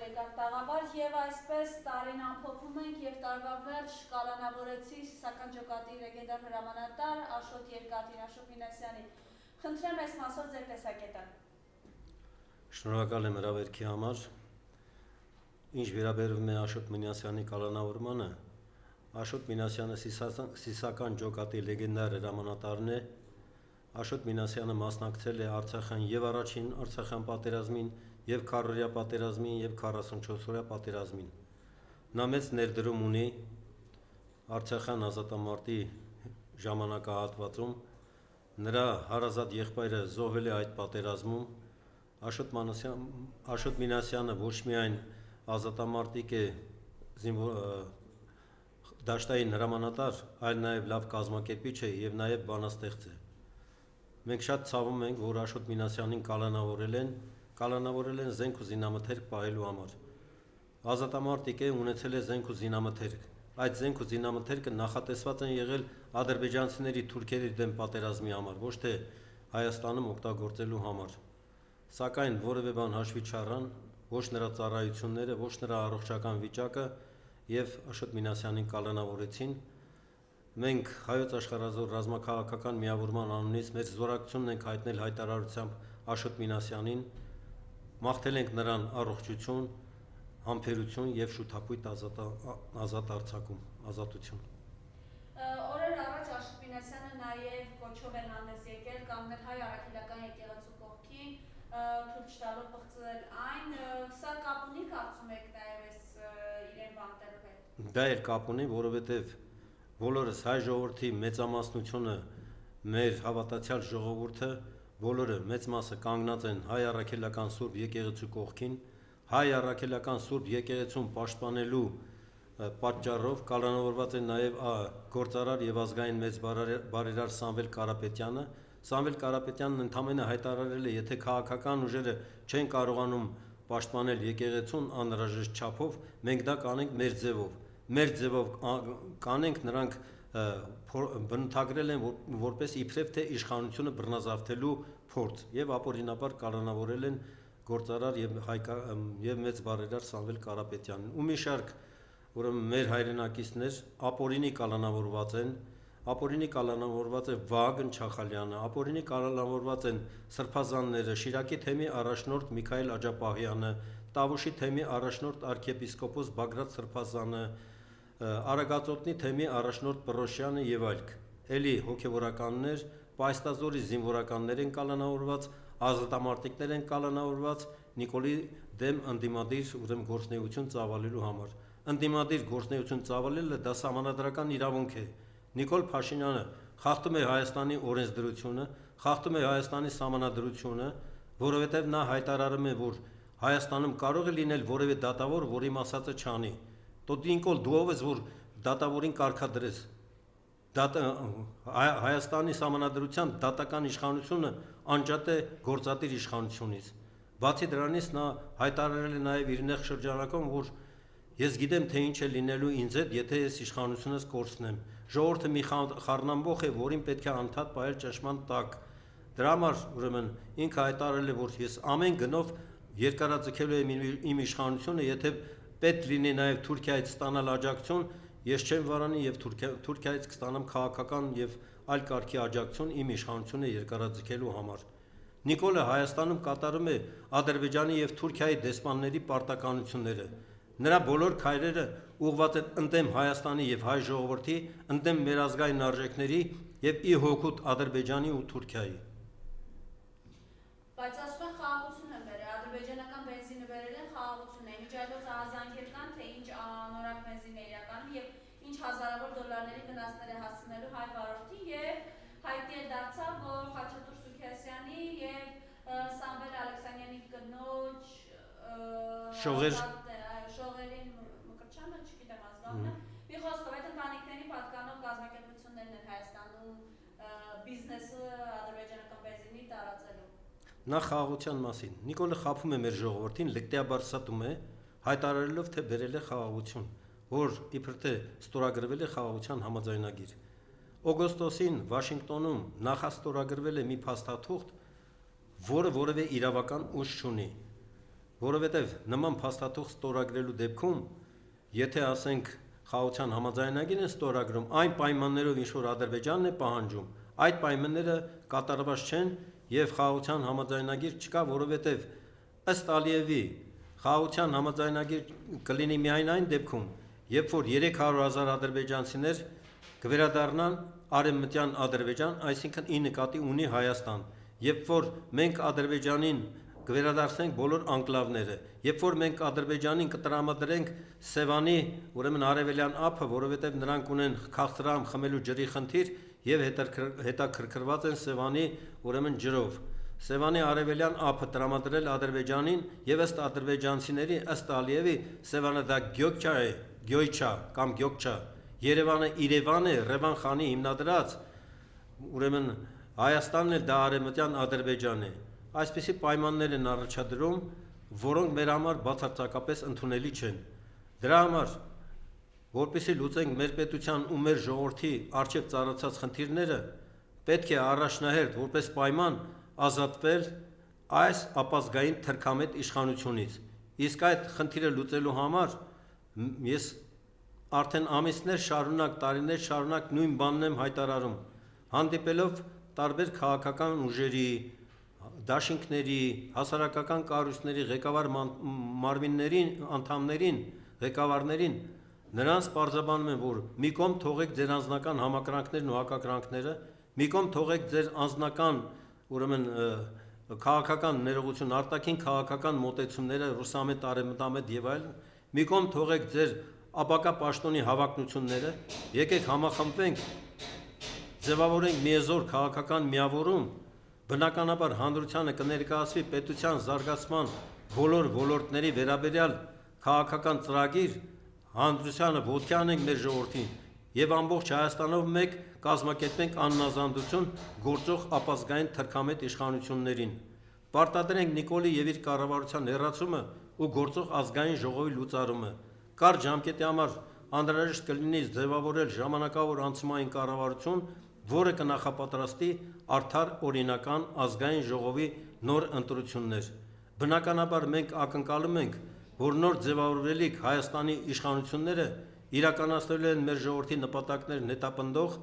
եկավ տաղավար եւ այսպես տարին ամփոփում ենք եւ տարվա վերջ կալանավորեցի սիսական ջոկատի լեգենդար հրամանատար Աշոտ Երկաթին, Աշոտ Մինասյանին։ Խնդրեմ այս մասով ձեր տեսակետը։ Շնորհակալ եմ հրավերքի համար։ Ինչ վերաբերում է Աշոտ Մինասյանի կալանավորմանը, Աշոտ Մինասյանը սիսական ջոկատի լեգենդար հրամանատարն է։ Աշոտ Մինասյանը մասնակցել է Արցախյան եւ առաջին Արցախյան պատերազմին, եւ քարորյա պատերազմին, եւ 44-օրյա պատերազմին։ Նա մեծ ներդրում ունի Արցախյան ազատամարտի ժամանակահատվածում, նրա հարազատ եղբայրը զոհվել է այդ պատերազմում։ Աշոտ Մինասյանը ոչ միայն ազատամարտիկ է, դաշտային հրամանատար, այլ նաեւ լավ կազմակերպիչ է եւ նաեւ բանաստեղծ է։ Մենք շատ ցավում ենք, որ Աշոտ Մինասյանին կալանավորել են զենք ու զինամթերք պահելու համար։ Ազատամարտիկ է, ունեցել է զենք ու զինամթերք։ Այդ զենք ու զինամթերքը նախատեսված են եղել ադրբեջանցիների թուրքերի դեմ պատերազմի համար, ոչ թե Հայաստանում օգտագործելու համար։ Սակայն որևէ բան հաշվի չառան, ոչ նրա ծառայությունները, ոչ նրա առողջական վիճակը եւ Աշոտ Մինասյանին կալանավորեցին։ Մենք հայոց աշխարհազոր ռազմաքաղաքական միավորման անունից մեր զորակցությունն ենք հայտնել հայտարարությամբ Աշոտ Մինասյանին, մաղթել ենք նրան առողջություն, համբերություն եւ շուտապույտ ազատ արձակում, ազատություն։ Օրեր առաջ Աշոտ Մինասյանը նաեւ կոչով են հանդես եկել կանգնել հայ առաքելական եկեղեցու կողքին, թույլ տալով բացել այն, սա կապ ունի կարծում եք նաեւ այս իրեն բանտելու հետ։ Դա էլ կապ ունի, որովհետեւ բոլորս հայ ժողովրդի մեծամասնությունը, մեր հավատացյալ ժողովուրդը, բոլորը մեծ մասը կանգնած են հայ առաքելական Սուրբ եկեղեցու կողքին, հայ առաքելական Սուրբ եկեղեցուն պաշտպանելու պատճառով կալանավորված է նաև գործարար եւ ազգային մեծ բարերար Սամվել Կարապետյանը։ Սամվել Կարապետյանն ընդամենը հայտարարել է, եթե քաղաքական ուժերը չեն կարողանում պաշտպանել եկեղեցուն անհրաժեշտ չափով, մենք դա կանենք մեր ձևով։ Մեր ձևով կանենք, նրանք բնութագրել են որպես իբրև թե իշխանությունը բռնազավթելու փորձ եւ ապօրինաբար կալանավորել են գործարար եւ մեծ բարերար Սամվել Կարապետյանին։ Ու մի շարք ուրեմն մեր հայրենակիցներ ապօրինի կալանավորված է Վահագն Չախալյանը, ապօրինի կալանավորված են սրբազանները, Շիրակի թեմի առաջնորդ Միքայել Աջապահյանը, Տավուշի թեմի առաջնորդ arczepiskopos Բագրատ Սրբազանը, Արագածոտնի թեմի առաջնորդ Պռոշյանը եւ այլք։ Էլի հոգեվորականներ, Պայստազորի զինվորականներ են կալանավորված, ազատամարտիկներ են կալանավորված Նիկոլի դեմ ընդդիմադիր ուրեմն գործունեություն ծավալելու համար։ Ընդդիմադիր գործունեություն ծավալելը դա սահմանադրական իրավունք է։ Նիկոլ Փաշինյանը խախտում է Հայաստանի օրենսդրությունը, խախտում է Հայաստանի սահմանադրությունը, որովհետեւ նա հայտարարում է, որ Հայաստանում կարող է լինել որևէ դատավոր, որի ասածը չանի։ Նիկոլ, դու ով ես, որ դատավորին կարգադրես։ Հայաստանի սահմանադրության դատական իշխանությունը անջատ է գործադիր իշխանությունից։ Բացի դրանից նա հայտարարել է նաև իր նեղ շրջանակում, որ ես գիտեմ, թե ինչ է լինելու ինձ հետ, եթե ես իշխանությունս կորցնեմ։ Ժողովուրդը մի խառնամբոխ է, որին պետք է անդադ պահել ճնշման տակ։ Դրա համար ուրեմն ինքը հայտարարել է, որ ես ամեն գնով երկարաձգելու եմ իմ իշխանությունը, եթե պետք լինի նաև Թուրքիայից ստանալ աջակցություն, ես չեմ վարանի եւ Թուրքիայից կստանամ քաղաքական եւ այլ կարգի աջակցություն իմ իշխանությունը երկարաձգելու համար։ Նիկոլը Հայաստանում կատարում է Ադրբեջանի եւ Թուրքիայի դեսպանների պարտականությունները։ Նրա բոլոր քայլերը ուղղված են ընդդեմ Հայաստանի եւ հայ ժողովրդի, ընդդեմ մեր ազգային արժեքների եւ ի հօգուտ Ադրբեջանի ու Թուրքիայի։ Բայց ասում են խաղաղություն են բերել, ադրբեջանական բենզինը բերել են խաղաղություն է, միջայլոց ահազանգեր կան, թե ինչ անորակ բենզին է իրականում եւ ինչ հազարավոր դոլարների վնասներ է հասցնելու հայ վարորդին եւ հայտնի է դարձավ, որ Խաչատուր Սուքիասյանի եւ Սամվել Ալեքսանյանի կնոջ շողերին Մկրտչյանը, չգիտեմ ազգանունը, մի խոսքով այդ ընտանիքների պատկանող կազմակերպություններն են Հայաստանում բիզնեսը ադրբեջանական բենզինի տարածելու։ Նա խաղաղության մասին։ Նիկոլը խափում է մեր ժողովրդին, լկտիաբար ստում է, հայտարարելով, թե բերել է խաղաղություն, որ իբր թե ստորագրվել է խաղաղության համաձայնագիր։ Օգոստոսին Վաշինգտոնում նախաստորագրվել է մի փաստաթուղթ, որը որևէ իրավական ուժ չունի։ որովհետև նման փաստաթուղթ ստորագրելու դեպքում, եթե ասենք խաղաղության համաձայնագիրն է ստորագրում, այն պայմաններով ինչ որ Ադրբեջանն է պահանջում, այդ պայմանները կատարված չեն եւ խաղաղության համաձայնագիր չկա, որովհետև ըստ Ալիևի խաղաղության համաձայնագիր կլինի միայն այն դեպքում, երբ որ 300,000 ադրբեջանցիներ կվերադառնան Արևմտյան Ադրբեջան, այսինքն ի նկատի ունի Հայաստան, երբ որ մենք Ադրբեջանին կվերադարձնենք բոլոր անկլավները, երբ որ մենք Ադրբեջանին կտրամադրենք Սևանի, ուրեմն արևելյան ափը, որովհետև նրանք ունեն քաղցրահամ խմելու ջրի խնդիր եւ հետաքրքրված են Սևանի, ուրեմն ջրով։ Սևանի արևելյան ափը տրամադրել Ադրբեջանին եւ ըստ ադրբեջանցիների, ըստ Ալիևի, Սևանը դա գյոյչա կամ գյոկչա։ Երևանը Ռևան խանի հիմնադրած, ուրեմն Հայաստանն էլ դա արևմտյան Ադրբեջան է։ Այսպիսի պայմաններ են առաջադրում, որոնք մեր համար բացարձակապես ընդունելի չեն։ Դրա համար, որպեսզի լուծենք մեր պետության ու մեր ժողովրդի առջև ծառացած խնդիրները, պետք է առաջնահերթ որպես պայման ազատվել այս ապազգային թրքամետ իշխանությունից։ Իսկ այդ խնդիրը լուծելու համար ես արդեն ամիսներ շարունակ, տարիներ շարունակ նույն բանն եմ հայտարարում, հանդիպելով տարբեր քաղաքական ուժերի, դաշինքների, հասարակական կառույցների ղեկավար մարմիններին, անդամներին, ղեկավարներին, նրանց պարզաբանում են, որ մի կողմ թողեք ձեր անձնական համակրանքներն ու հակակրանքները, մի կողմ թողեք ձեր անձնական, ուրեմն քաղաքական ներողություն, արտաքին քաղաքական մոտեցումները, ռուսամետ, արևմտամետ եւ այլն, մի կողմ թողեք ձեր ապակա պաշտոնի հավակնությունները, եկեք համախմբվենք, ձևավորենք միեզոր քաղաքական միավորում, բնականաբար հանրությանը կներկայացվի պետության զարգացման բոլոր ոլորտների վերաբերյալ քաղաքական ծրագիր, հանրությանը ոտքի անենք մեր ժողովրդին եւ ամբողջ Հայաստանով մեկ կազմակերպենք աննազանդություն գործող ապազգային թրքամետ իշխանություններին։ Պարտադրենք Նիկոլի եւ իր կառավարության հերացումը ու գործող ազգային ժողովի լուծարումը։ Կարճ ժամկետի համար անհրաժեշտ կլինի ձևավորել ժամանակավոր անցումային կառավարություն, որը կնախապատրաստի արդար օրինական ազգային ժողովի նոր ընտրություններ։ Բնականաբար մենք ակնկալում ենք, որ նոր ձևավորվելիք Հայաստանի իշխանությունները իրականացնելու են մեր ժողովրդի նպատակներն հետապնդող,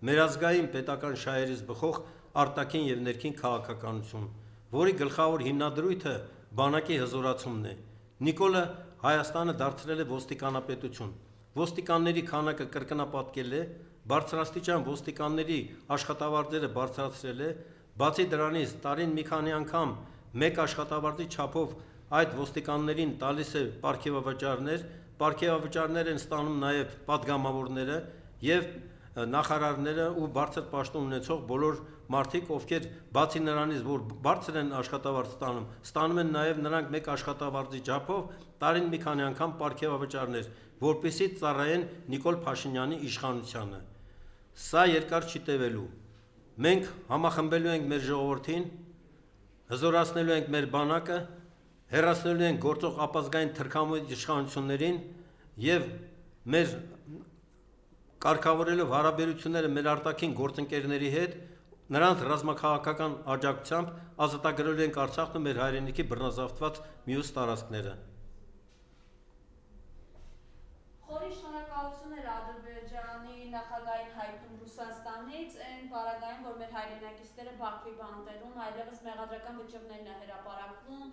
մեր ազգային պետական շահերից բխող արտաքին եւ ներքին քաղաքականություն, որի գլխավոր հիմնադրույթը բանակի հզորացումն է։ Նիկոլը Հայաստանը դարձրել է ոստիկանապետություն։ Ոստիկանների քանակը կրկնապատկել է, բարձրաստիճան ոստիկանների աշխատավարձերը բարձրացրել է, բացի դրանից տարին մի քանի անգամ մեկ աշխատավարձի չափով այդ ոստիկաններին տալիս է պարգևավճարներ են ստանում նաև պատգամավորները եւ նախարարները ու բարձր պաշտոն ունեցող բոլոր մարդիկ, ովքեր բացի նրանից, որ բարձր են աշխատավարձ ստանում են նաև նրանք մեկ աշխատավարձի չափով տարին մի քանի անգամ պարգևավճարներ, որպեսզի ծառայեն Նիկոլ Փաշինյանի իշխանությանը։ Սա երկար չի տևելու։ Մենք համախմբելու ենք մեր ժողովրդին, հզորացնելու ենք մեր բանակը, հեռացնելու ենք գործող ապազգային թրքամետ իշխանություններին եւ մեր կարգավորելով հարաբերությունները մեր արտաքին գործընկերների հետ, նրանց ռազմաքաղաքական աջակցությամբ ազատագրելու ենք Արցախն ու մեր հայրենիքի բռնազավթված մյուս տարածքները։ Խորի շնորհակալություն Ադրբեջանի նախագահային հայտնում Ռուսաստանից այն բaragային, որ մեր հայրենակիցները Բաքվի բանտերում այլևս մեղադրական վճիռներն է հրապարակվում,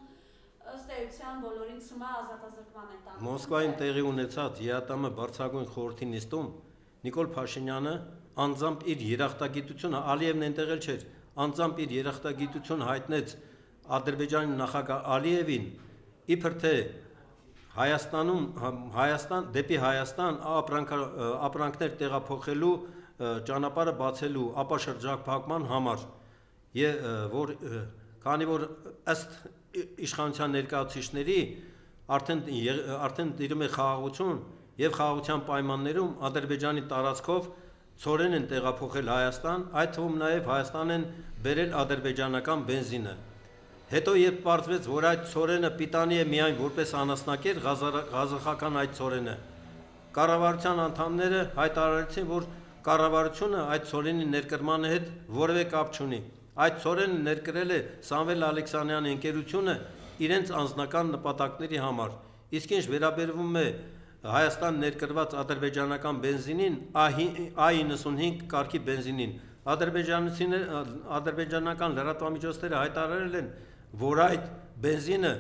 ըստ էության բոլորին ցմա ազատազրկման են տանում։ Մոսկվայում տեղի ունեցած ԵԱՏՄ բարձրագույն խորհրդի նիստում Նիկոլ Փաշինյանը անձամբ իր երախտագիտությունը, Ալիևն այնտեղ չէր, անձամբ իր երախտագիտությունը հայտնեց Ադրբեջանի նախագահ Ալիևին, իբր թե Հայաստան դեպի Հայաստան ապրանքներ տեղափոխելու ճանապարհը բացելու ապաշրջափակման համար, քանի որ ըստ իշխանության ներկայացուցիչների արդեն տիրում է խաղաղություն եւ խաղաղության պայմաններում Ադրբեջանի տարածքով ցորեն են տեղափոխել Հայաստան, այդ թվում նաեւ Հայաստան են բերել ադրբեջանական բենզինը։ Հետո երբ պարզվեց, որ այդ ցորենը պիտանի է միայն որպես անասնակեր ղազախական այդ ցորենը, կառավարության անդամները հայտարարեցին, որ կառավարությունը այդ ցորենի ներկրմանը հետ որևէ կապ չունի։ Այդ ցորենը ներկրել է Սամվել Ալեքսանյանի ընկերությունը իրենց անձնական նպատակների համար։ Իսկ ինչ վերաբերվում է Հայաստան ներկրված ադրբեջանական բենզինին, A95 կարգի բենզինին, ադրբեջանական լրատվամիջոցները հայտարարել են, որ այդ բենզինը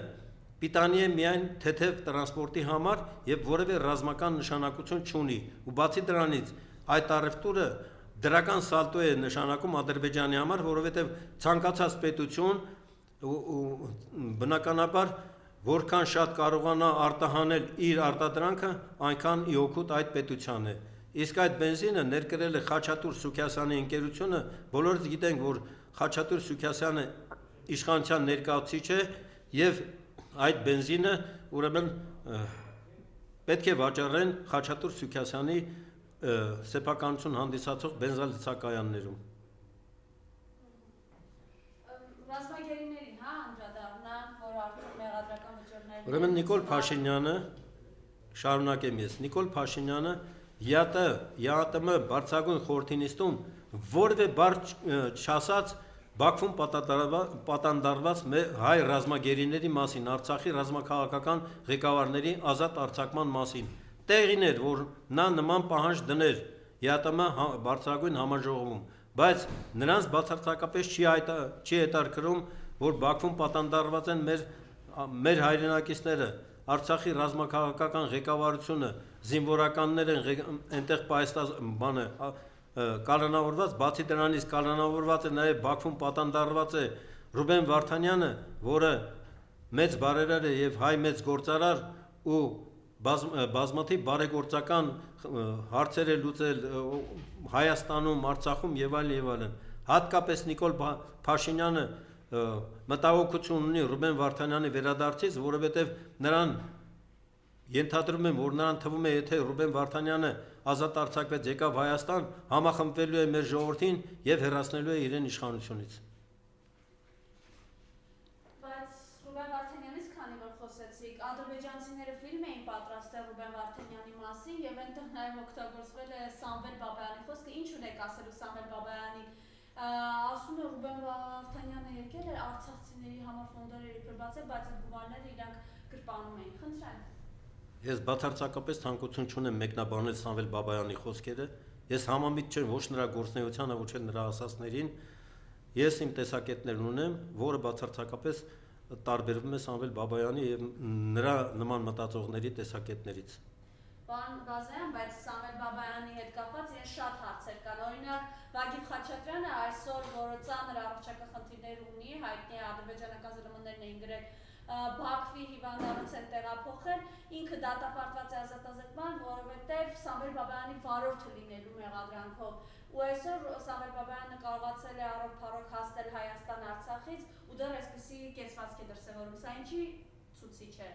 պիտանի է միայն թեթև տրանսպորտի համար եւ որևէ ռազմական նշանակություն չունի։ Ու բացի դրանից այդ առևտուրը դրական սալտո է նշանակում Ադրբեջանի համար, որովհետեւ ցանկացած պետություն բնականաբար որքան շատ կարողանա արտահանել իր արտադրանքը, այնքան ի օգուտ այդ պետության է։ Իսկ այդ բենզինը ներկրել է Խաչատուր Սուքիասյանի ընկերությունը, բոլորս գիտենք, որ Խաչատուր Սուքիասյանը իշխանության ներկայացուցիչ է եւ այդ բենզինը ուրեմն պետք է վաճառեն Խաչատուր Սուքիասյանի սեփականություն հանդիսացող բենզալցակայաններում։ Ռազմագերիներին, անդրադառնանք, որ արդեն մեղադրական վճռներ։ Ուրեմն Նիկոլ Փաշինյանը, շարունակեմ ես, Նիկոլ Փաշինյանը ԵԱՏՄ բարձրագույն խորհրդի նիստում որևէ բառ չասաց Բաքվում պատանդարված հայ ռազմագերիների մասին, Արցախի ռազմաքաղաքական ղեկավարների ազատ արձակման մասին։ Տեղին էր, որ նա նման պահանջ դներ ԵԱՏՄ բարձրագույն համաժողովում, բայց նրանց բացարձակապես չի հետաքրքրում, որ Բաքվում պատանդարված են մեր հայրենակիցները, Արցախի ռազմաքաղաքական ղեկավարությունը, զինվորականներ են այնտեղ կալանավորված, բացի դրանից կալանավորված է նաև Բաքվում պատանդարված է Ռուբեն Վարդանյանը, որը մեծ բարերար է եւ հայ մեծ գործարար ու բազմաթիվ բարեգործական հարցեր է լուծել Հայաստանում, Արցախում եւ այլն։ Հատկապես Նիկոլ Փաշինյանը մտահոգություն ունի Ռուբեն Վարդանյանի վերադարձից, որովհետեւ նրան ենթադրում եմ, որ նրան թվում է, եթե Ռուբեն Վարդանյանը ազատ արձակվեց եկավ Հայաստան, համախմբվելու է մեր ժողովրդին եւ հեռացնելու է իրեն իշխանությունից։ Բայց Ռուբեն Վարդանյանից քանի որ խոսեցիք, ադրբեջանցիները ֆիլմ էին պատրաստել Ռուբեն Վարդանյանի մասին եւ այնտեղ նաեւ օգտագործվել է Սամվել Բաբայանի խոսքը, ինչ ունեք ասելու Սամվել Բաբայանի ասում է Ռուբեն Վարդանյանը եկել էր արցախցիների համար ֆոնդեր բացել, բայց այդ գումարները իրանք գրպանում էին։ Խնդրեմ։ Ես բացարձակապես ցանկություն չունեմ մեկնաբանել Սամվել Բաբայանի խոսքերը։ Ես համամիտ չեմ ոչ նրա գործունեությանը, ոչ էլ նրա ասածներին։ Ես իմ տեսակետներն ունեմ, որը բացարձակապես տարբերվում է Սամվել Բաբայանի եւ նրա նման մտածողների տեսակետներից։ Պարոն Բազարյան, բայց Սամվել Բաբայանի հետ կապված իրեն շատ հարցեր կան։ Օրինակ, Վագիվ Խաչատրյանը այսօր, որը ծանր առողջական խնդիրներ ունի, հայտնի ադրբեջանական ԶԼՄ-ներն էին գրել Բաքվի հիվանդանոց են տեղափոխել, ինքը դատապարտված է ազատազրկման, որովհետև Սամվել Բաբայանի վարորդը լինելու մեղադրանքով։ Ու այսօր Սամվել Բաբայանը կարողացել է առողջ հասնել Հայաստան Արցախից ու դեռ այսպիսի կեցվածք է դրսևորում։ Սա ինչի ցուցիչ է։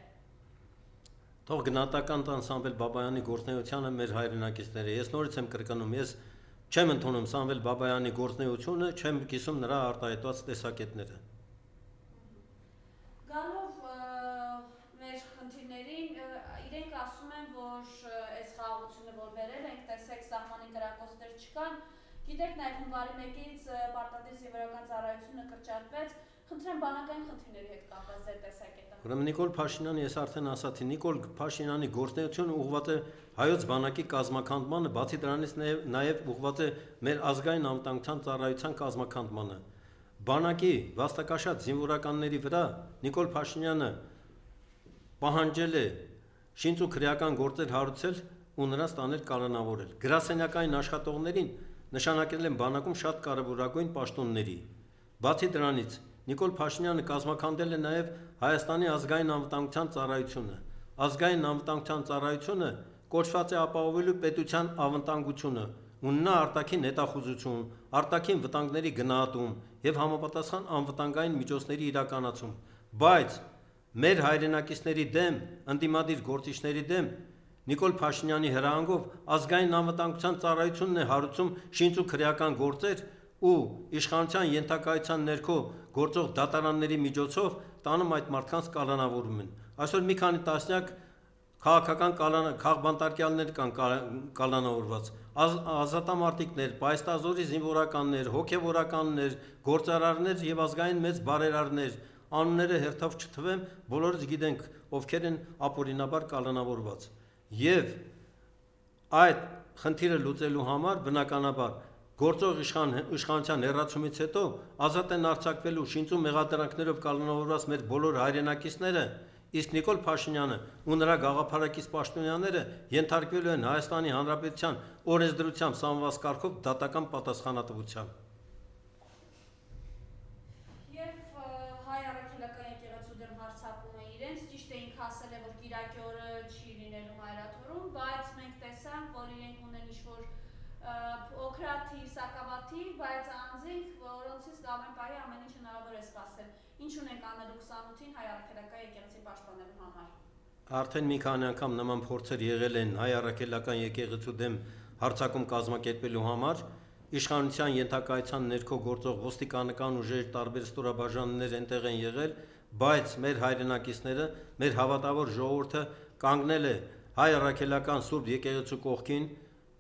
Թող գնահատական տան Սամվել Բաբայանի գործունեությանը մեր հայրենակիցները։ Ես նորից եմ կրկնում, ես չեմ ընդունում Սամվել Բաբայանի գործունեությունը, չեմ կիսում նրա արտահայտված տեսակետները։ Գալով մեր խնդիրներին, իրենք ասում են, որ այս խաղաղությունը որ բերել ենք, տեսեք սահմանի կրակոցներ չկան, գիտեք նաև հունվարի 1-ից պարտադիր զինվորական ծառայությունը կրճատվեց, խնդրեմ բանակային խնդիրների հետ կապված ձեր տեսակետը։ Ուրեմն Նիկոլ Փաշինյանը, ես արդեն ասացի, Նիկոլ Փաշինյանի գործունեությունը ուղղված է հայոց բանակի կազմաքանդմանը, բացի դրանից նաև ուղղված է մեր ազգային անվտանգության ծառայության կազմաքանդմանը։ Բանակի վաստակաշատ զինվորականների վրա Նիկոլ Փաշինյանը պահանջել է շինծ ու քրեական գործեր հարուցել ու նրանց տանել կալանավորել։ Գրասենյակային աշխատողներին նշանակել են բանակում շատ կարևորագույն պաշտոնների։ Բացի դրանից Նիկոլ Փաշինյանը կազմաքանդել է նաև Հայաստանի ազգային անվտանգության ծառայությունը։ Ազգային անվտանգության ծառայությունը կոչված է ապահովելու պետության անվտանգությունը, ունենա արտաքին հետախուզություն, արտաքին վտանգների գնահատում եւ համապատասխան անվտանգային միջոցների իրականացում, բայց մեր հայրենակիցների դեմ, ընդդիմադիր գործիչների դեմ Նիկոլ Փաշինյանի հրահանգով ազգային անվտանգության ծառայությունն է հարուցում շինծ ու քրեական գործեր ու իշխանության ենթակայության ներքո գործող դատարանների միջոցով տանում այդ մարդկանց կալանավորում են։ Այսօր մի քանի տասնյակ քաղաքական քաղբանտարկյալներ կան կալանավորված, ազատամարտիկներ, պայստազորի զինվորականներ, հոգևորականներ, գործարարներ եւ ազգային մեծ բարերարներ, անունները հերթով չթվեմ, բոլորս գիտենք ովքեր են ապօրինաբար կալանավորված։ Եվ այդ խնդիրը լուծելու համար բնականաբար գործող իշխանության հեռացումից հետո ազատ են արձակվելու շինծու մեղադրանքներով կալանավորված մեր բոլոր հայրենակիցները, իսկ Նիկոլ Փաշինյանը ու նրա գաղափարակից պաշտոնյաները ենթարկվելու են Հայաստանի Հանրապետության օրենսդրությամբ սահմանված կարգով դատական պատասխանատվության։ Եվ հայ առաքելական եկեղեցու դեմ հարձակում է իրենց, ճիշտ է ինքը ասել է, որ կիրակի օրը չի լինելու մայրաթորում, բայց մենք տեսանք, որ իրենք ունեն ինչ-որ օքրաթի, սակավաթի, բայց անձինք, որոնցից գավեն պահի ամեն ինչ հնարավոր է սպասել։ Ինչ ունենք անելու 28-ին հայ առաքելական եկեղեցի պաշտպանելու համար։ Արդեն մի քանի անգամ նման փորձեր եղել են հայ առաքելական եկեղեցու դեմ հարձակում կազմակերպելու համար, իշխանության ենթակայության ներքո գործող ոստիկանական ուժեր, տարբեր ստորաբաժանումներ այնտեղ են եղել, բայց մեր հայրենակիցները, մեր հավատավոր ժողովուրդը կանգնել է հայ առաքելական Սուրբ եկեղեցու կողքին,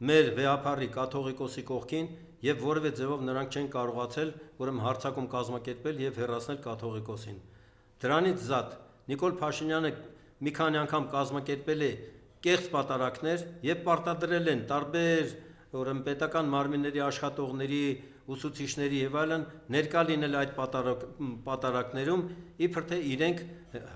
մեր վեհափառի կաթողիկոսի կողքին եւ որևէ ձևով նրանք չեն կարողացել ուրեմն հարձակում կազմակերպել եւ հեռացնել կաթողիկոսին։ Դրանից զատ Նիկոլ Փաշինյանը մի քանի անգամ կազմակերպել է կեղծ պատարակներ եւ պարտադրել են տարբեր ուրեմն պետական մարմինների աշխատողների, ուսուցիչների եւ այլն ներկա լինել այդ պատարակներում, իբր թե իրենք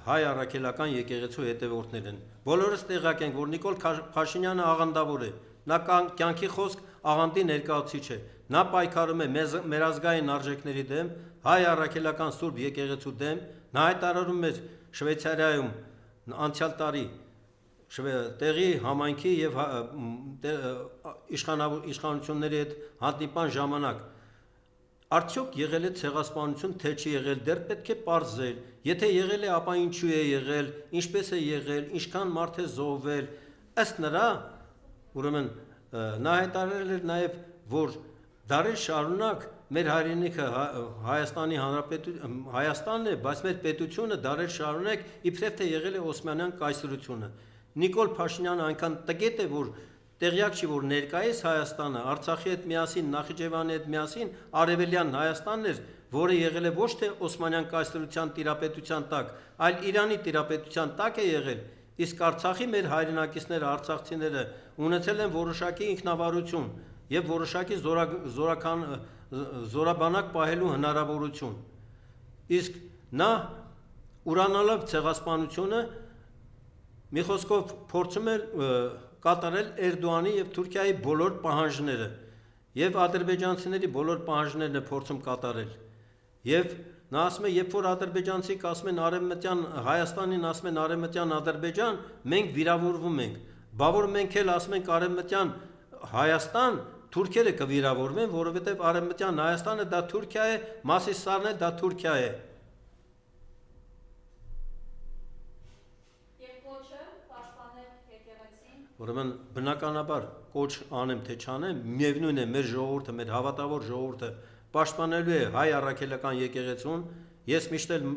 հայ առաքելական եկեղեցու հետևորդներ են։ Բոլորս տեղյակ ենք, որ Նիկոլ Փաշինյանը աղանդավոր է, նա կյանքի խոսք աղանդի ներկայացուցիչ է, նա պայքարում է մեր ազգային արժեքների դեմ, հայ առաքելական Սուրբ եկեղեցու դեմ, նա հայտարարում էր Շվեյցարիայում անցյալ տարի տեղի համայնքի եւ իշխանությունների հետ հանդիպան ժամանակ արդյոք եղել է ցեղասպանություն, թե չի եղել, դեռ պետք է պարզել, եթե եղել է, ապա ինչու է եղել, ինչպես է եղել, ինչքան մարդ է զոհվել, ըստ նրա ուրեմն նա հայտարարել էր նաեւ, որ դարեր շարունակ մեր հայրենիքը Հայաստանն է, բայց մեր պետությունը դարեր շարունակ իբրև թե եղել է Օսմանյան կայսրությունը։ Նիկոլ Փաշինյանը այնքան տգետ է, որ տեղյակ չի, որ ներկայիս Հայաստանը Արցախի հետ միասին, Նախիջևանի հետ միասին արևելյան Հայաստանն էր, որը եղել է ոչ թե Օսմանյան կայսրության տիրապետության տակ, այլ Իրանի տիրապետության տակ է եղել, իսկ Արցախի մեր հայրենակիցները, արցախցիները ունեցել են որոշակի ինքնավարություն եւ որոշակի զորաբանակ պահելու հնարավորություն։ Իսկ նա ուրանալով ցեղասպանությունը մի խոսքով փորձում էր կատարել Էրդողանի եւ Թուրքիայի բոլոր պահանջները եւ ադրբեջանցիների բոլոր պահանջներն է փորձում կատարել։ Եվ նա ասում է, երբ որ ադրբեջանցիք ասում են արևմտյան Հայաստանին, ասում են արևմտյան Ադրբեջան, մենք վիրավորվում ենք։ Բա որ մենք էլ ասում ենք արևմտյան Հայաստան, թուրքերը կվիրավորվեն, որովհետեւ արևմտյան Հայաստանը դա Թուրքիա է, Մասիսարն է դա Թուրքիա է։ Ուրեմն բնականաբար կոչ անեմ թե չանեմ, միևնույն է մեր ժողովուրդը, մեր հավատավոր ժողովուրդը պաշտպանելու է հայ առաքելական եկեղեցուն, ես միշտ էլ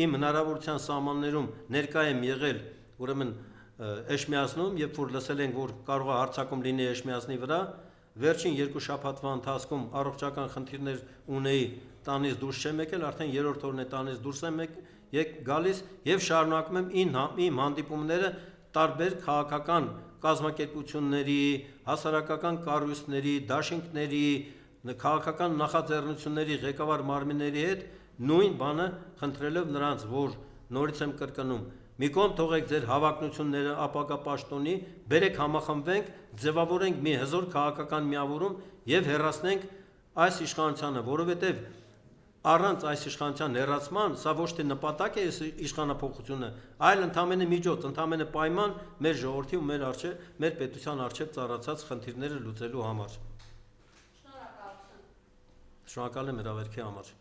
իմ հնարավորության սահմաններում ներկա եմ եղել, ուրեմն Էշմիածնում, երբ որ լսել ենք, որ կարող է հարձակում լինի Էշմիածնի վրա, վերջին 2 շաբաթվա ընթացքում առողջական խնդիրներ ունեի, տանից դուրս չեմ եկել, արդեն 3-րդ օրն է տանից դուրս եմ գալիս եւ շարունակում եմ իմ հանդիպումները տարբեր քաղաքական կազմակերպությունների, հասարակական կառույցների, դաշինքների, քաղաքական նախաձեռնությունների ղեկավար մարմինների հետ նույն բանը խնդրելով նրանց, որ նորից եմ կրկնում, մի կողմ թողեք ձեր հավակնությունները ապագա պաշտոնի, բերեք համախմբվենք, ձևավորենք մի հզոր քաղաքական միավորում եւ հեռացնենք այս իշխանությանը, որովհետեւ առանց այս իշխանության հեռացման, սա ոչ թե նպատակ է իշխանափոխությունը, այլ ընդամենը միջոց, ընդամենը պայման մեր ժողովրդի ու մեր պետության առջև ծառացած խնդիրները լուծելու համար։ Շնորհակալություն։ Շնորհակալ եմ հրավերքի համար։